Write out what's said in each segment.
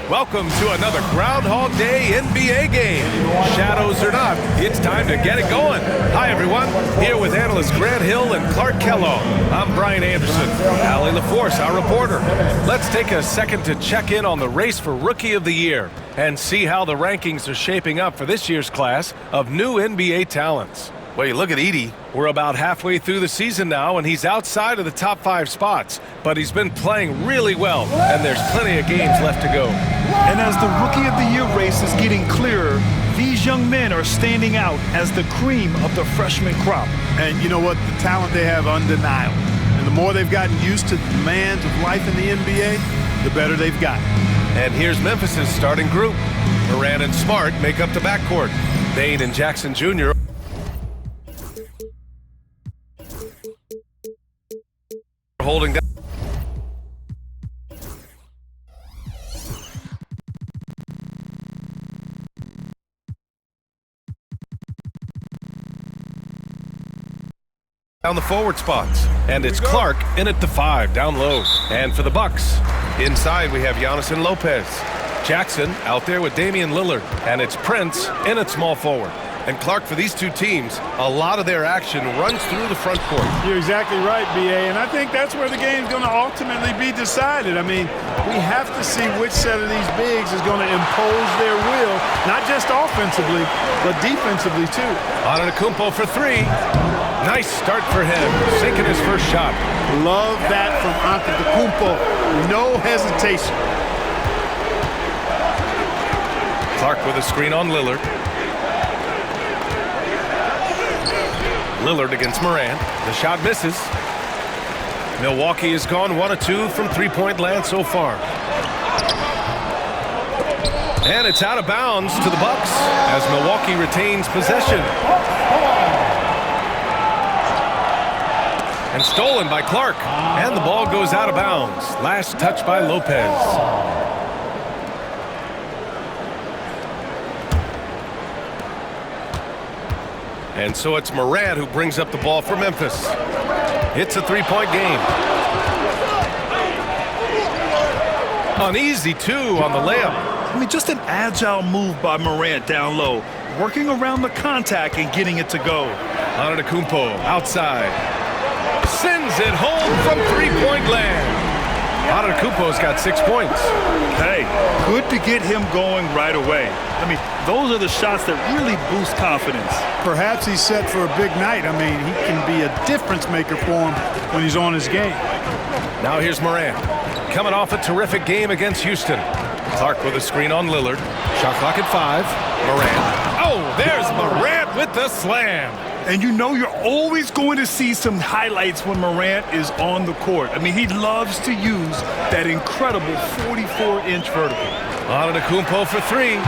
Welcome to another Groundhog Day NBA game. Shadows or not, it's time to get it going. Hi, everyone. Here with analysts Grant Hill and Clark Kellogg. I'm Brian Anderson. Allie LaForce, our reporter. Let's take a second to check in on the race for Rookie of the Year and see how the rankings are shaping up for this year's class of new NBA talents. Well, you look at Edey. We're about halfway through the season now, and he's outside of the top 5 spots. But he's been playing really well, and there's plenty of games left to go. And as the Rookie of the Year race is getting clearer, these young men are standing out as the cream of the freshman crop. And you know what? The talent they have, undeniable. And the more they've gotten used to the demands of life in the NBA, the better they've gotten. And here's Memphis's starting group. Morant and Smart make up the backcourt. Bane and Jackson Jr. holding down the forward spots. And it's Clark in at the 5, down low. And for the Bucks, inside we have Giannis and Lopez. Jackson out there with Damian Lillard. And it's Prince in at small forward. And Clark, for these two teams, a lot of their action runs through the front court. You're exactly right, B.A., and I think that's where the game's going to ultimately be decided. I mean, we have to see which set of these bigs is going to impose their will, not just offensively, but defensively, too. Antetokounmpo for 3. Nice start for him, sinking his first shot. Love that from Antetokounmpo. No hesitation. Clark with a screen on Lillard. Lillard against Morant. The shot misses. Milwaukee has gone 1 of 2 from three-point land so far. And it's out of bounds to the Bucks as Milwaukee retains possession. And stolen by Clark. And the ball goes out of bounds. Last touch by Lopez. And so it's Morant who brings up the ball for Memphis. It's a 3-point game. An easy 2 on the layup. I mean, just an agile move by Morant down low, working around the contact and getting it to go. Antetokounmpo outside. Sends it home from 3-point land. Antetokounmpo's got 6 points. Hey, good to get him going right away. I mean, those are the shots that really boost confidence. Perhaps he's set for a big night. I mean, he can be a difference maker for him when he's on his game. Now here's Morant. Coming off a terrific game against Houston. Clark with a screen on Lillard. Shot clock at 5. Morant. Oh, there's Morant with the slam. And you know you're always going to see some highlights when Morant is on the court. I mean, he loves to use that incredible 44-inch vertical. Antetokounmpo for 3.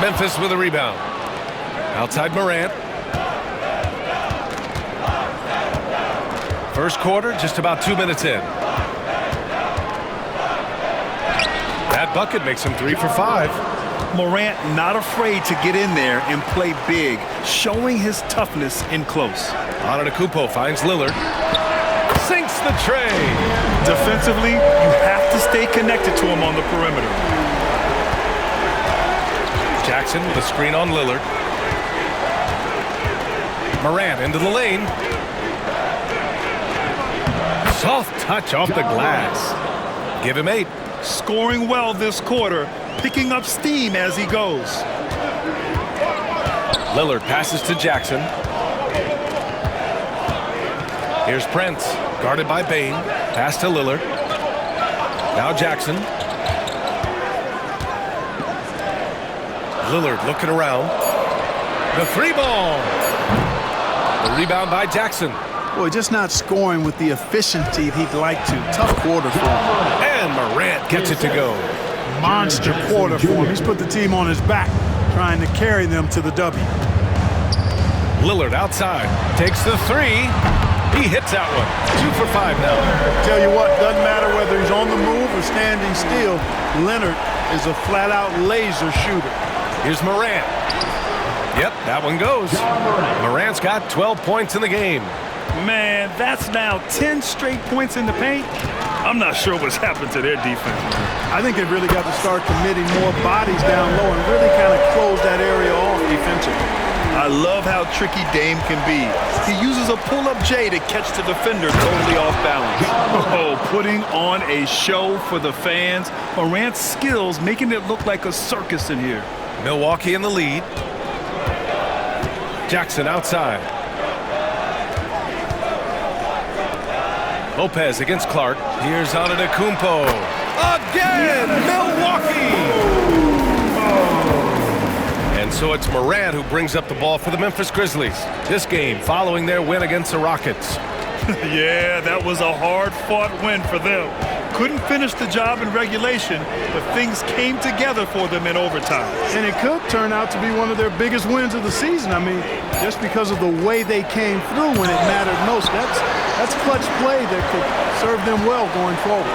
Memphis with a rebound. Outside Morant. First quarter, just about 2 minutes in. That bucket makes him 3 for 5. Morant not afraid to get in there and play big, showing his toughness in close. Antetokounmpo finds Lillard. Sinks the tray. Defensively, you have to stay connected to him on the perimeter. Jackson with a screen on Lillard. Morant into the lane. Soft touch off the glass. Give him 8. Scoring well this quarter, picking up steam as he goes. Lillard passes to Jackson. Here's Prince, guarded by Bane. Pass to Lillard. Now Jackson. Lillard looking around. The 3 ball. The rebound by Jackson. Boy, just not scoring with the efficiency he'd like to. Tough quarter for him. And Morant gets it to go. Monster quarter for him. He's put the team on his back, trying to carry them to the W. Lillard outside. Takes the 3. He hits that one. 2 for 5 now. Tell you what, doesn't matter whether he's on the move or standing still. Leonard is a flat-out laser shooter. Here's Morant. Yep, that one goes. Morant's got 12 points in the game. Man, that's now 10 straight points in the paint. I'm not sure what's happened to their defense. I think they've really got to start committing more bodies down low and really kind of close that area off defensively. I love how tricky Dame can be. He uses a pull-up J to catch the defender totally off balance. Oh, putting on a show for the fans. Morant's skills making it look like a circus in here. Milwaukee in the lead. Jackson outside. Lopez against Clark. Here's Antetokounmpo. Again, Milwaukee! And so it's Morant who brings up the ball for the Memphis Grizzlies. This game following their win against the Rockets. Yeah, that was a hard-fought win for them. Couldn't finish the job in regulation, but things came together for them in overtime. And it could turn out to be one of their biggest wins of the season. I mean, just because of the way they came through when it mattered most. That's clutch play that could serve them well going forward.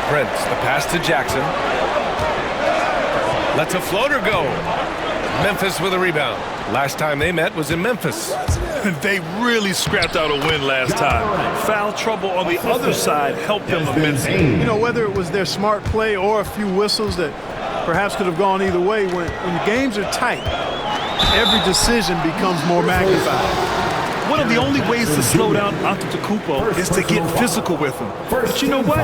Prince, the pass to Jackson. Lets a floater go. Memphis with a rebound. Last time they met was in Memphis. They really scrapped out a win last time. Foul trouble on the other side helped them immensely. You know, whether it was their smart play or a few whistles that perhaps could have gone either way, when the games are tight, every decision becomes more magnified. One of the only ways to slow down Antetokounmpo is to get physical with him. But you know what?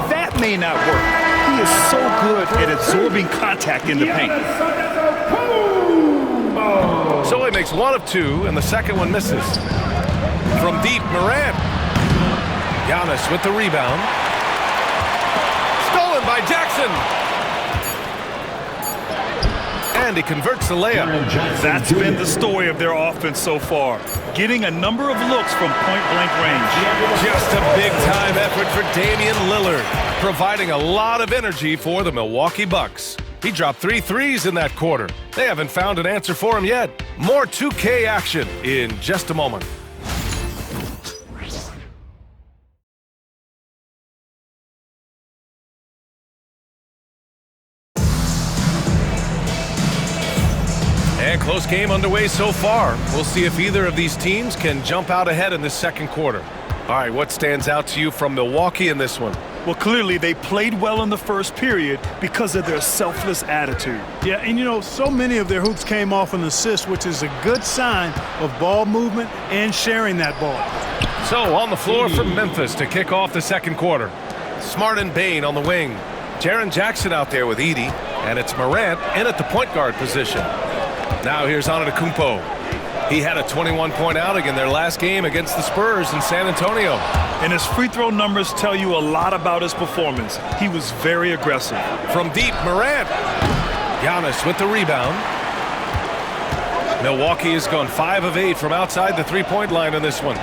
That may not work. He is so good at absorbing contact in the paint. So he makes one of two, and the second one misses. From deep, Morant. Giannis with the rebound. Stolen by Jackson. And he converts the layup. That's been the story of their offense so far. Getting a number of looks from point-blank range. Just a big-time effort for Damian Lillard, providing a lot of energy for the Milwaukee Bucks. He dropped 3 threes in that quarter. They haven't found an answer for him yet. More 2K action in just a moment. And close game underway so far. We'll see if either of these teams can jump out ahead in the second quarter. All right, what stands out to you from Milwaukee in this one? Well, clearly they played well in the first period because of their selfless attitude. Yeah, and you know, so many of their hoops came off an assist, which is a good sign of ball movement and sharing that ball. So on the floor for Memphis to kick off the second quarter. Smart and Bane on the wing. Jaren Jackson out there with Edey, and it's Morant in at the point guard position. Now here's Antetokounmpo. He had a 21-point outing in their last game against the Spurs in San Antonio. And his free throw numbers tell you a lot about his performance. He was very aggressive. From deep, Morant. Giannis with the rebound. Milwaukee has gone 5 of 8 from outside the three-point line in this one.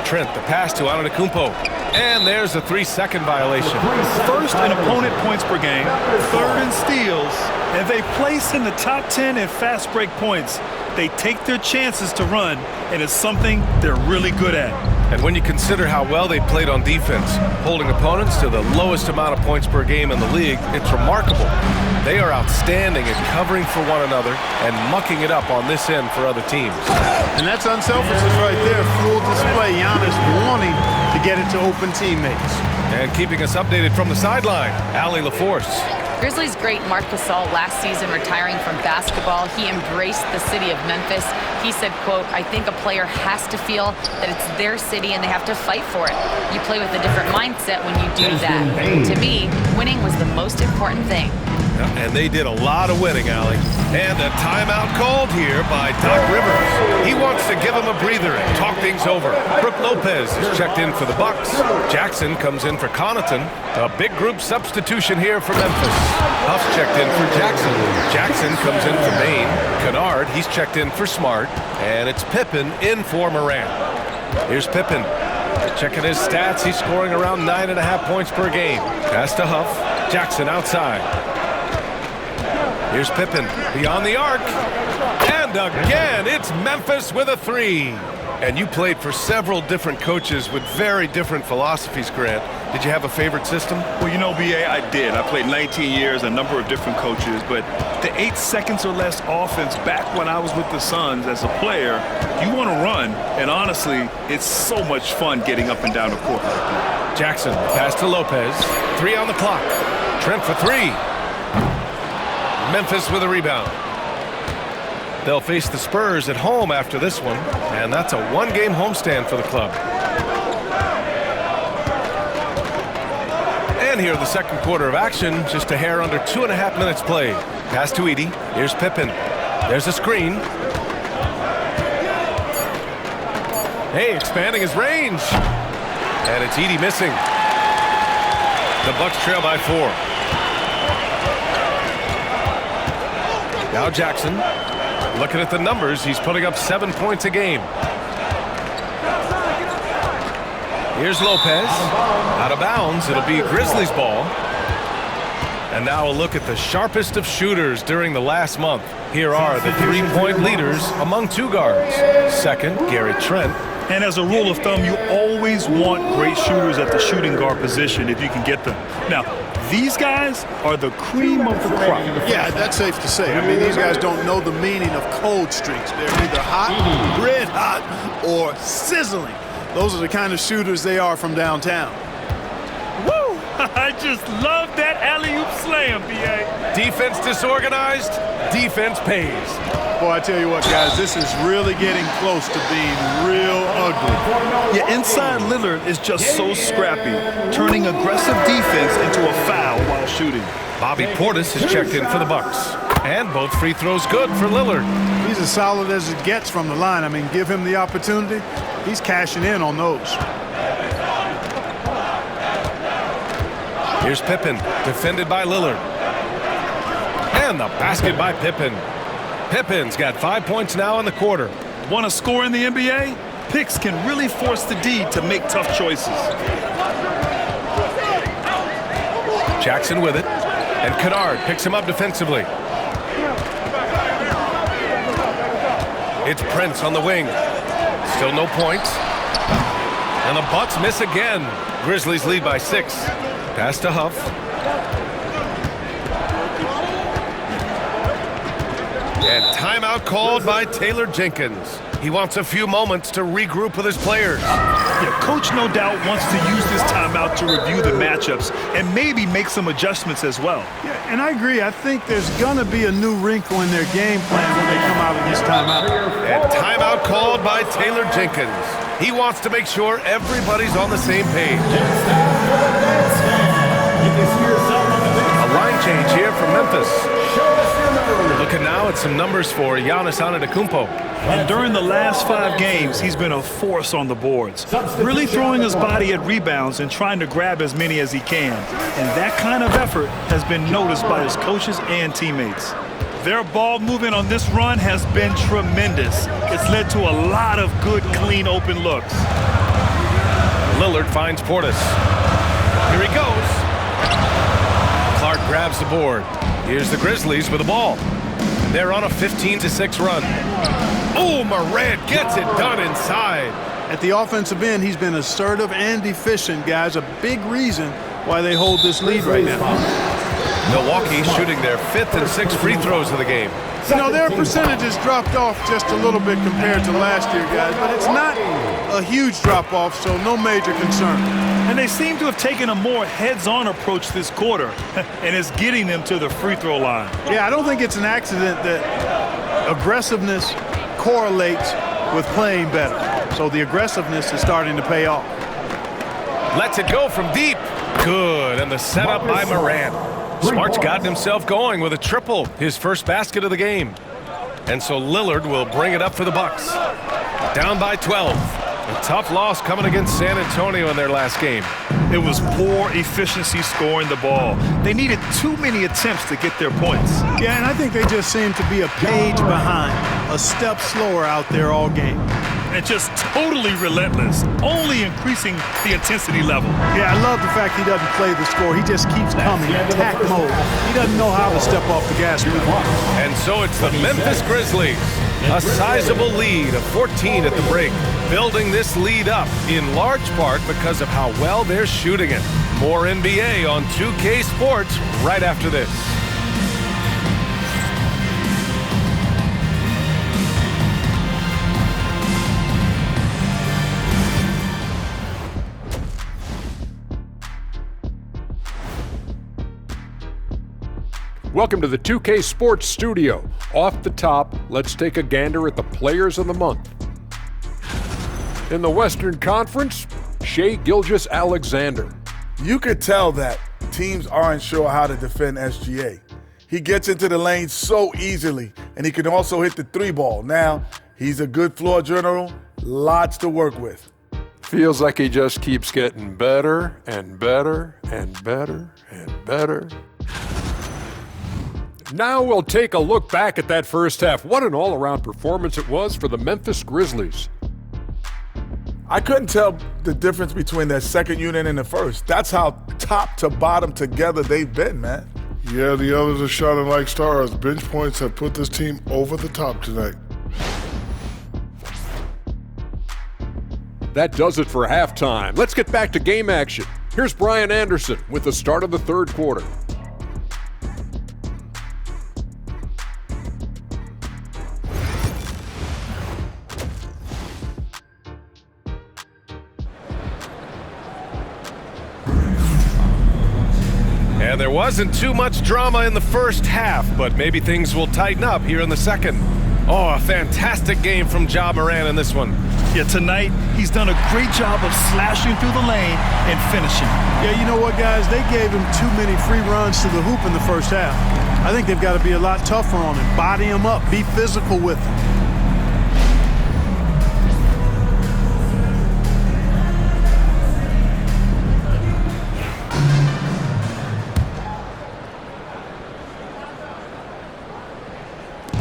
Trent, the pass to Antetokounmpo. And there's a 3-second violation. First in opponent points per game, third in steals, and they place in the top 10 in fast break points. They take their chances to run, and it's something they're really good at. And when you consider how well they played on defense, holding opponents to the lowest amount of points per game in the league, it's remarkable. They are outstanding at covering for one another and mucking it up on this end for other teams. And that's unselfishness right there. Full display. Giannis wanting to get it to open teammates. And keeping us updated from the sideline, Allie LaForce. Grizzlies great Marc Gasol last season retiring from basketball. He embraced the city of Memphis. He said, quote, "I think a player has to feel that it's their city and they have to fight for it. You play with a different mindset when you do that. To me, winning was the most important thing." And they did a lot of winning, Allie. And a timeout called here by Doc Rivers. He wants to give him a breather and talk things over. Brook Lopez is checked in for the Bucks. Jackson comes in for Connaughton. A big group substitution here for Memphis. Huff's checked in for Jackson. Jackson comes in for Bane. Kennard, he's checked in for Smart. And it's Pippen in for Morant. Here's Pippen. Checking his stats, he's scoring around 9.5 points per game. Pass to Huff. Jackson outside. Here's Pippen beyond the arc. And again, it's Memphis with a 3. And you played for several different coaches with very different philosophies, Grant. Did you have a favorite system? Well, you know, B.A., I did. I played 19 years, a number of different coaches, but the 8 seconds or less offense back when I was with the Suns as a player, you want to run, and honestly, it's so much fun getting up and down the court like that. Jackson, pass to Lopez. 3 on the clock. Trent for 3. Memphis with a rebound. They'll face the Spurs at home after this one, and that's a 1-game homestand for the club. And here the second quarter of action, just a hair under 2.5 minutes played. Pass to Edey. Here's Pippen. There's a screen. Hey, expanding his range. And it's Edey missing. The Bucks trail by 4. Now Jackson. Looking at the numbers, he's putting up 7 points a game. Here's Lopez. Out of bounds. It'll be Grizzlies ball. And now a look at the sharpest of shooters during the last month. Here are the 3-point leaders among 2 guards. Second, Gary Trent. And as a rule of thumb, you always want great shooters at the shooting guard position if you can get them. Now, these guys are the cream of the crop. Yeah, that's safe to say. I mean, these guys don't know the meaning of cold streaks. They're either hot, red hot, or sizzling. Those are the kind of shooters they are from downtown. Woo! I just love that alley-oop slam, B.A. Defense disorganized, defense pays. Boy, I tell you what, guys, this is really getting close to being real ugly. Yeah, inside Lillard is just so scrappy, turning aggressive defense into a foul while shooting. Bobby Portis has checked in for the Bucks. And both free throws good for Lillard. He's as solid as it gets from the line. I mean, give him the opportunity. He's cashing in on those. Here's Pippen, defended by Lillard. And the basket by Pippen. Pippen's got 5 points now in the quarter. Want to score in the NBA? Picks can really force the D to make tough choices. Jackson with it. And Kennard picks him up defensively. It's Prince on the wing. Still no points. And the Bucks miss again. Grizzlies lead by 6. Pass to Huff. And timeout called by Taylor Jenkins. He wants a few moments to regroup with his players. Yeah, coach no doubt wants to use this timeout to review the matchups and maybe make some adjustments as well. Yeah, and I agree. I think there's going to be a new wrinkle in their game plan when they come out of this timeout. And timeout called by Taylor Jenkins. He wants to make sure everybody's on the same page. A line change here from Memphis. Looking now at some numbers for Giannis Antetokounmpo. And during the last 5 games, he's been a force on the boards, really throwing his body at rebounds and trying to grab as many as he can. And that kind of effort has been noticed by his coaches and teammates. Their ball movement on this run has been tremendous. It's led to a lot of good, clean, open looks. Lillard finds Portis. Here he goes. Clark grabs the board. Here's the Grizzlies with the ball. They're on a 15-6 run. Oh, Morant gets it done inside. At the offensive end, he's been assertive and efficient, guys. A big reason why they hold this lead right now. Milwaukee shooting their 5th and 6th free throws of the game. You know, their percentages dropped off just a little bit compared to last year, guys, but it's not a huge drop-off, so no major concern. And they seem to have taken a more heads-on approach this quarter, and it's getting them to the free throw line. Yeah, I don't think it's an accident that aggressiveness correlates with playing better. So the aggressiveness is starting to pay off. Lets it go from deep. Good, and the setup by Morant. Smart's gotten himself going with a triple, his first basket of the game. And so Lillard will bring it up for the Bucks. Down by 12. A tough loss coming against San Antonio in their last game. It was poor efficiency scoring the ball. They needed too many attempts to get their points. Yeah, and I think they just seem to be a page behind, a step slower out there all game. And just totally relentless, only increasing the intensity level. Yeah, I love the fact he doesn't play the score. He just keeps coming, attack mode. He doesn't know how to step off the gas pedal. And so it's the Memphis Grizzlies. A sizable lead of 14 at the break. Building this lead up in large part because of how well they're shooting it. More NBA on 2K Sports right after this. Welcome to the 2K Sports Studio. Off the top, let's take a gander at the Players of the Month. In the Western Conference, Shai Gilgeous-Alexander. You could tell that teams aren't sure how to defend SGA. He gets into the lane so easily, and he can also hit the three ball. Now, he's a good floor general, lots to work with. Feels like he just keeps getting better and better and better and better. Now we'll take a look back at that first half. What an all-around performance it was for the Memphis Grizzlies. I couldn't tell the difference between their second unit and the first. That's how top to bottom together they've been, man. Yeah, the others are shining like stars. Bench points have put this team over the top tonight. That does it for halftime. Let's get back to game action. Here's Brian Anderson with the start of the third quarter. And there wasn't too much drama in the first half, but maybe things will tighten up here in the second. Oh, a fantastic game from Ja Morant in this one. Yeah, tonight he's done a great job of slashing through the lane and finishing. Yeah, you know what, guys? They gave him too many free runs to the hoop in the first half. I think they've got to be a lot tougher on him, body him up, be physical with him.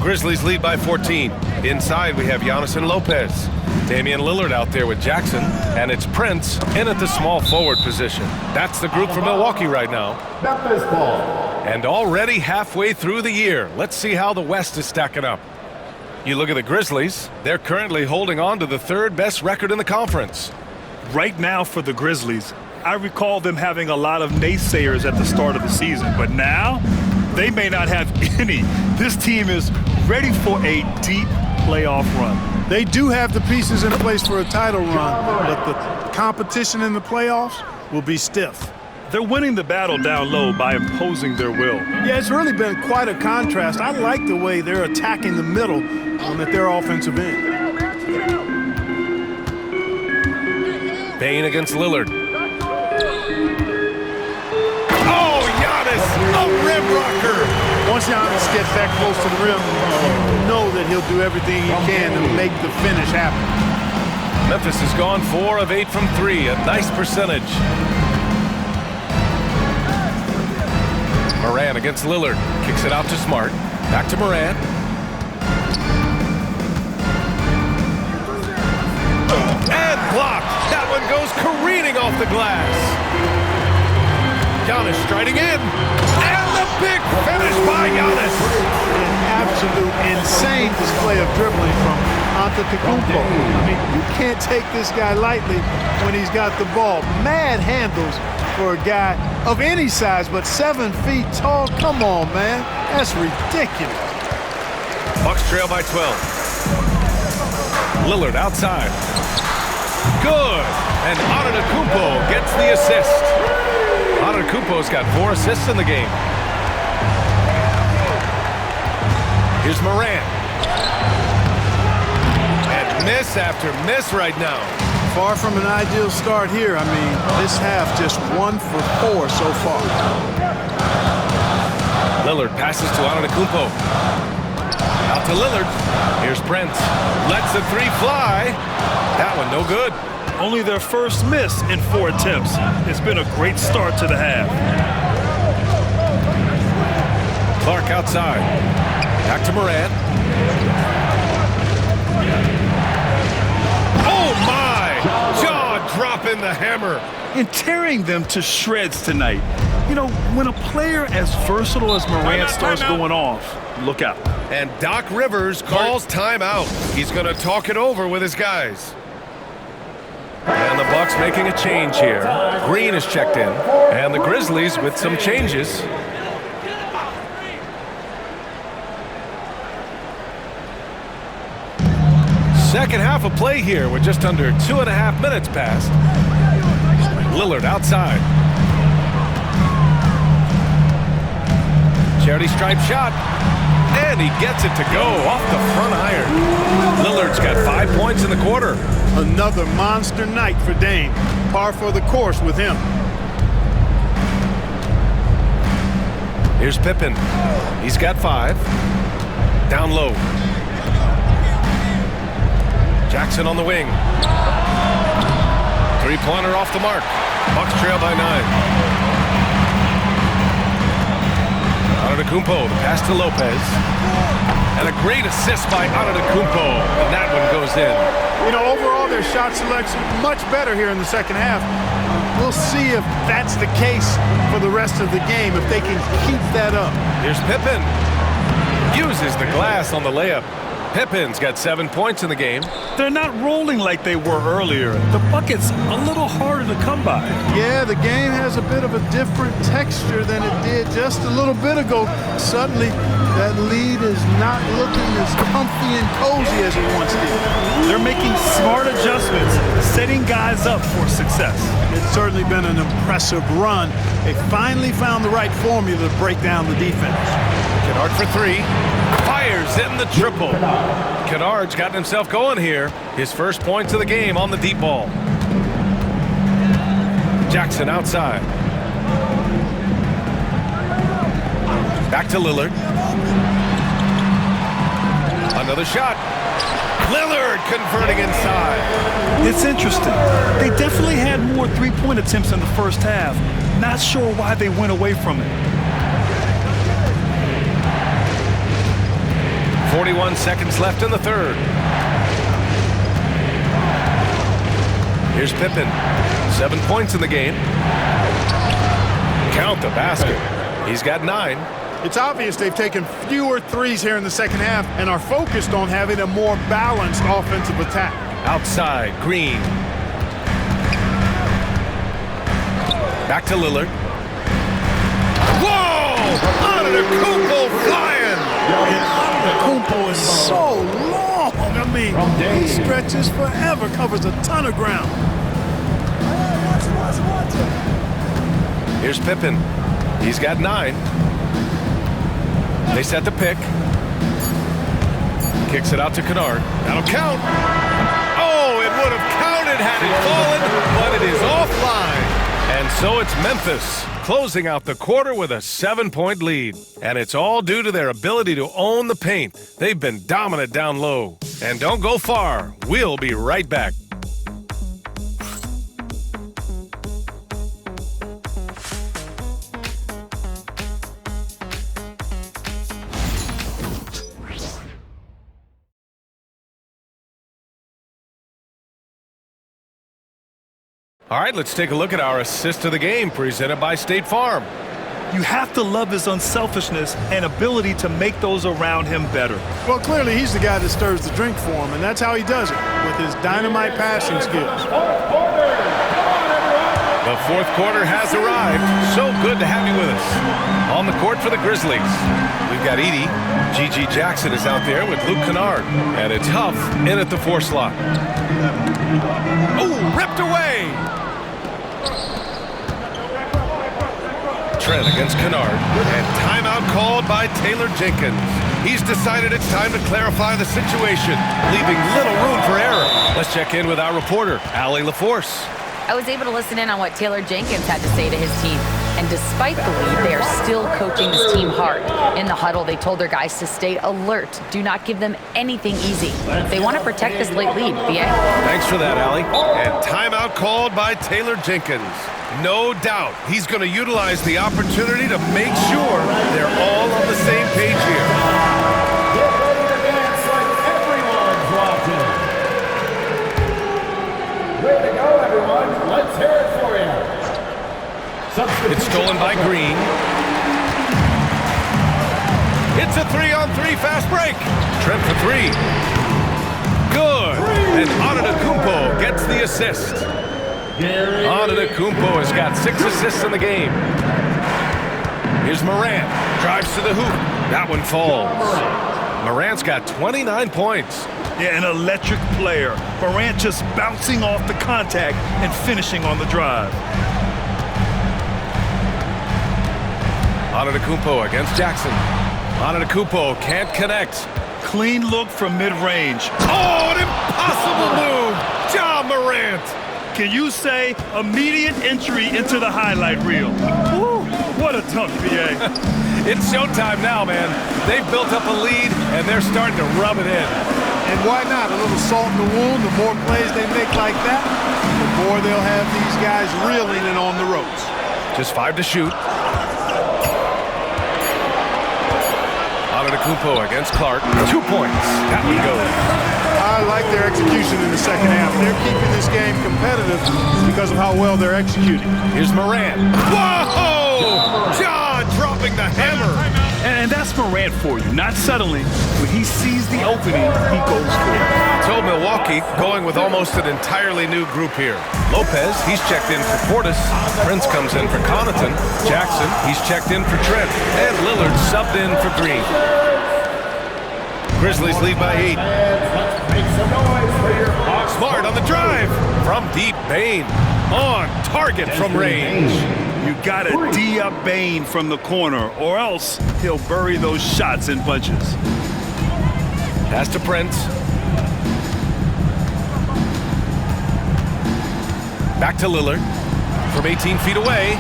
Grizzlies lead by 14. Inside, we have Giannis and Lopez. Damian Lillard out there with Jackson. And it's Prince in at the small forward position. That's the group from Milwaukee right now. Memphis ball. And already halfway through the year, let's see how the West is stacking up. You look at the Grizzlies, they're currently holding on to the third best record in the conference. Right now for the Grizzlies, I recall them having a lot of naysayers at the start of the season, but now they may not have any. This team is ready for a deep playoff run. They do have the pieces in place for a title run, but the competition in the playoffs will be stiff. They're winning the battle down low by imposing their will. Yeah, it's really been quite a contrast. I like the way they're attacking the middle at their offensive end. Bane against Lillard. Oh, Giannis, a rim rocker. Once Giannis gets that close to the rim, you know that he'll do everything he can to make the finish happen. Memphis has gone 4 of 8 from 3, a nice percentage. Morant against Lillard, kicks it out to Smart. Back to Morant. And blocked. That one goes careening off the glass. Giannis striding in. And the big finish by Giannis. An absolute insane display of dribbling from Antetokounmpo. I mean, you can't take this guy lightly when he's got the ball. Mad handles for a guy of any size, but 7 feet tall. Come on, man. That's ridiculous. Bucks trail by 12. Lillard outside. Good. And Antetokounmpo gets the assist. Antetokounmpo's got 4 assists in the game. Here's Morant. And miss after miss right now. Far from an ideal start here. I mean, this half just 1 for 4 so far. Lillard passes to Antetokounmpo. Out to Lillard. Here's Prince. Lets the 3 fly. That one no good. Only their first miss in 4 attempts. It's been a great start to the half. Clark outside. Back to Morant. Oh my! Jaw dropping the hammer. And tearing them to shreds tonight. You know, when a player as versatile as Morant starts going off, look out. And Doc Rivers calls timeout. He's going to talk it over with his guys. And the Bucks making a change here. Green is checked in. And the Grizzlies with some changes. Second half of play here with just under 2.5 minutes passed. Lillard outside. Charity stripe shot. And he gets it to go off the front iron. Lillard's got 5 points in the quarter. Another monster night for Dame. Par for the course with him. Here's Pippen. He's got 5. Down low. Jackson on the wing. Three-pointer off the mark. Bucks trail by 9. Antetokounmpo, the pass to Lopez. And a great assist by Antetokounmpo. And that one goes in. You know, overall, their shot selection much better here in the second half. We'll see if that's the case for the rest of the game, if they can keep that up. Here's Pippen. Uses the glass on the layup. Pippen's got 7 points in the game. They're not rolling like they were earlier. The bucket's a little harder to come by. Yeah, the game has a bit of a different texture than it did just a little bit ago. Suddenly, that lead is not looking as comfy and cozy as it once did. They're making smart adjustments, setting guys up for success. It's certainly been an impressive run. They finally found the right formula to break down the defense. Kennard for 3. Fires in the triple. Kennard's gotten himself going here. His first points of the game on the deep ball. Jackson outside. Back to Lillard. Another shot. Lillard converting inside. It's interesting. They definitely had more three-point attempts in the first half. Not sure why they went away from it. 41 seconds left in the third. Here's Pippen. 7 points in the game. Count the basket. He's got 9. It's obvious they've taken fewer threes here in the second half and are focused on having a more balanced offensive attack. Outside, Green. Back to Lillard. Whoa! Antetokounmpo flying! Antetokounmpo is so long. I mean, he stretches forever, covers a ton of ground. Here's Pippen. He's got 9. They set the pick. Kicks it out to Kennard. That'll count. Oh, it would have counted had it fallen, but it is offline. And so it's Memphis closing out the quarter with a 7-point lead. And it's all due to their ability to own the paint. They've been dominant down low. And don't go far. We'll be right back. All right, let's take a look at our assist of the game presented by State Farm. You have to love his unselfishness and ability to make those around him better. Well, clearly he's the guy that stirs the drink for him, and that's how he does it, with his dynamite passing skills. The fourth quarter has arrived. So good to have you with us. On the court for the Grizzlies, we've got Edey. G.G. Jackson is out there with Luke Kennard. And it's Huff in at the 4 slot. Oh, ripped away! Trent against Kennard. And timeout called by Taylor Jenkins. He's decided it's time to clarify the situation, leaving little room for error. Let's check in with our reporter, Allie LaForce. I was able to listen in on what Taylor Jenkins had to say to his team. And despite the lead, they are still coaching this team hard. In the huddle, they told their guys to stay alert. Do not give them anything easy. They want to protect this late lead, BA. Thanks for that, Allie. And timeout called by Taylor Jenkins. No doubt he's going to utilize the opportunity to make sure they're all on the same page here. Get ready to dance like everyone's watching. Way to go, everyone. Let's hear it for you. It's stolen by Green. It's a 3-on-3 fast break. Trent for 3. Good. And Antetokounmpo gets the assist. Antetokounmpo has got 6 assists in the game. Here's Morant. Drives to the hoop. That one falls. Morant's got 29 points. Yeah, an electric player. Morant just bouncing off the contact and finishing on the drive. Antetokounmpo against Jackson. Antetokounmpo can't connect. Clean look from mid-range. Oh, an impossible move! Ja Morant! Can you say immediate entry into the highlight reel? Woo, what a tough PA. It's showtime now, man. They've built up a lead, and they're starting to rub it in. And why not? A little salt in the wound. The more plays they make like that, the more they'll have these guys reeling and on the ropes. Just 5 to shoot. Antetokounmpo against Clark. 2 points. That one goes. I like their execution in the second half. They're keeping this game competitive because of how well they're executing. Here's Morant. Whoa! Ja dropping the hammer. And that's Morant for you. Not settling. When he sees the opening, he goes for it. So Milwaukee going with almost an entirely new group here. Lopez, he's checked in for Portis. Prince comes in for Connaughton. Jackson, he's checked in for Trent. And Lillard subbed in for Green. Grizzlies lead by 8. Make some noise for your Hawks. Smart on the drive. From deep, Bane. On target from range. You gotta D up Bane from the corner, or else he'll bury those shots in bunches. Pass to Prince. Back to Lillard. From 18 feet away,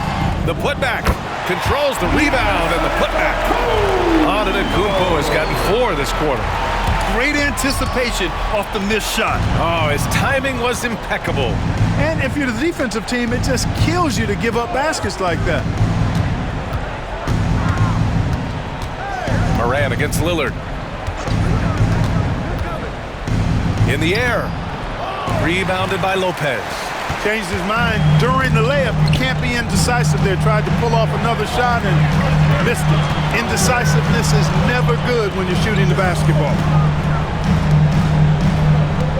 the putback. Controls the rebound and the putback. Antetokounmpo has gotten 4 this quarter. Great anticipation off the missed shot. Oh, his timing was impeccable. And if you're the defensive team, it just kills you to give up baskets like that. Morant against Lillard. In the air. Rebounded by Lopez. Changed his mind during the layup. You can't be indecisive there. Tried to pull off another shot and missed it. Indecisiveness is never good when you're shooting the basketball.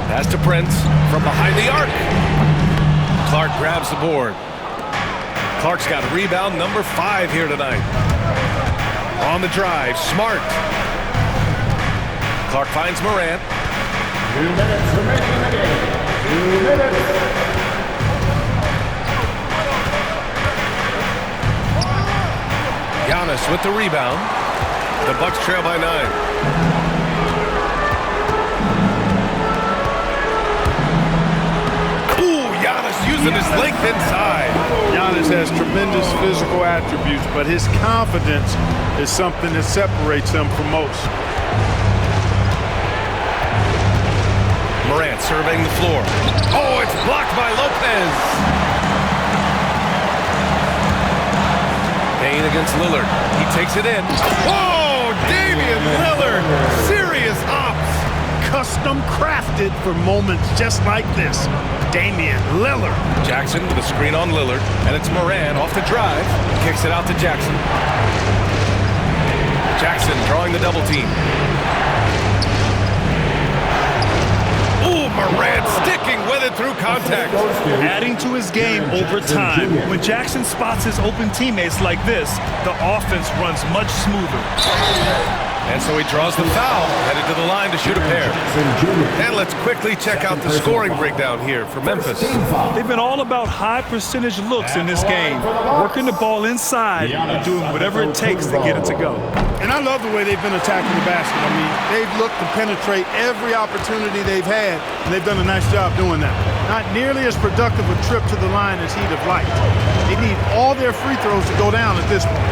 Pass to Prince from behind the arc. Clark grabs the board. Clark's got rebound number 5 here tonight. On the drive, Smart. Clark finds Morant. 2 minutes remaining in the game. 2 minutes. Giannis with the rebound. The Bucks trail by 9. Using his length inside. Giannis has tremendous physical attributes, but his confidence is something that separates him from most. Morant surveying the floor. Oh, it's blocked by Lopez. Bane against Lillard. He takes it in. Oh, Damian Lillard. Serious hops. Custom crafted for moments just like this. Damian Lillard. Jackson with a screen on Lillard, and it's Morant off the drive. Kicks it out to Jackson. Jackson drawing the double team. Ooh, Morant sticking with it through contact. Adding to his game over time. When Jackson spots his open teammates like this, the offense runs much smoother. And so he draws the foul, headed to the line to shoot a pair. And let's quickly check out the scoring breakdown here for Memphis. They've been all about high percentage looks in this game, working the ball inside and doing whatever it takes to get it to go. And I love the way they've been attacking the basket. I mean, they've looked to penetrate every opportunity they've had, and they've done a nice job doing that. Not nearly as productive a trip to the line as he'd have liked. They need all their free throws to go down at this point.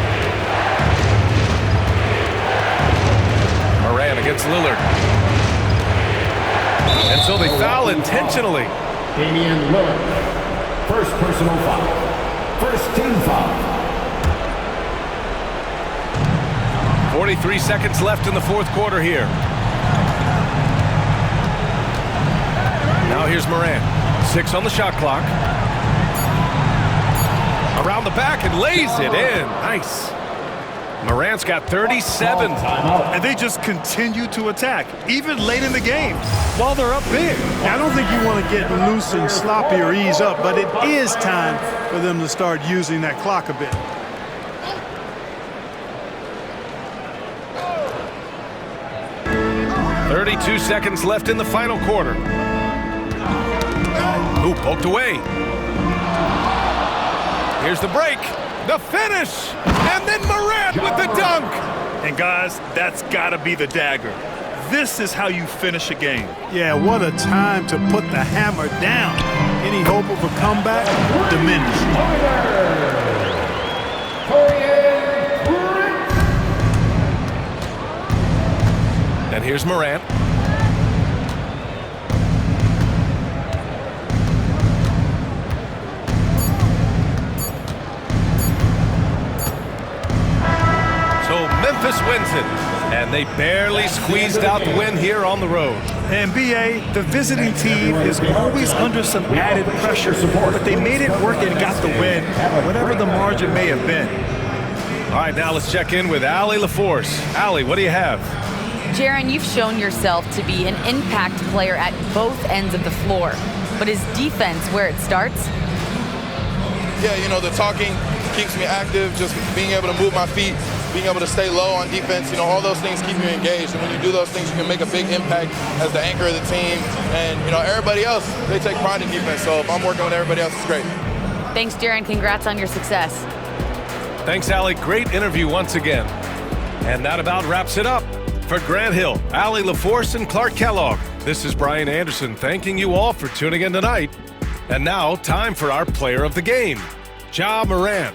Morant against Lillard. And so they foul intentionally. Damian Lillard. First personal foul. First team foul. 43 seconds left in the fourth quarter here. Now here's Morant. 6 on the shot clock. Around the back and lays it in. Nice. Morant's got 37. And they just continue to attack, even late in the game, while they're up big. I don't think you want to get loose and sloppy or ease up, but it is time for them to start using that clock a bit. .32 seconds left in the final quarter. Ooh, poked away. Here's the break. The finish! And then Morant with the dunk! And guys, that's gotta be the dagger. This is how you finish a game. Yeah, what a time to put the hammer down. Any hope of a comeback diminished. And here's Morant. So Memphis wins it, and they barely squeezed out the win here on the road. And BA, the visiting team is always under some added pressure, but they made it work and got the win, whatever the margin may have been. All right, now let's check in with Allie LaForce. Allie, what do you have? Jaron, you've shown yourself to be an impact player at both ends of the floor. But is defense where it starts? Yeah, you know, the talking keeps me active, just being able to move my feet, being able to stay low on defense, you know, all those things keep you engaged. And when you do those things, you can make a big impact as the anchor of the team. And, you know, everybody else, they take pride in defense. So if I'm working with everybody else, it's great. Thanks, Jaron. Congrats on your success. Thanks, Allie. Great interview once again. And that about wraps it up. For Grant Hill, Allie LaForce, and Clark Kellogg, this is Brian Anderson thanking you all for tuning in tonight. And now, time for our player of the game, Ja Morant.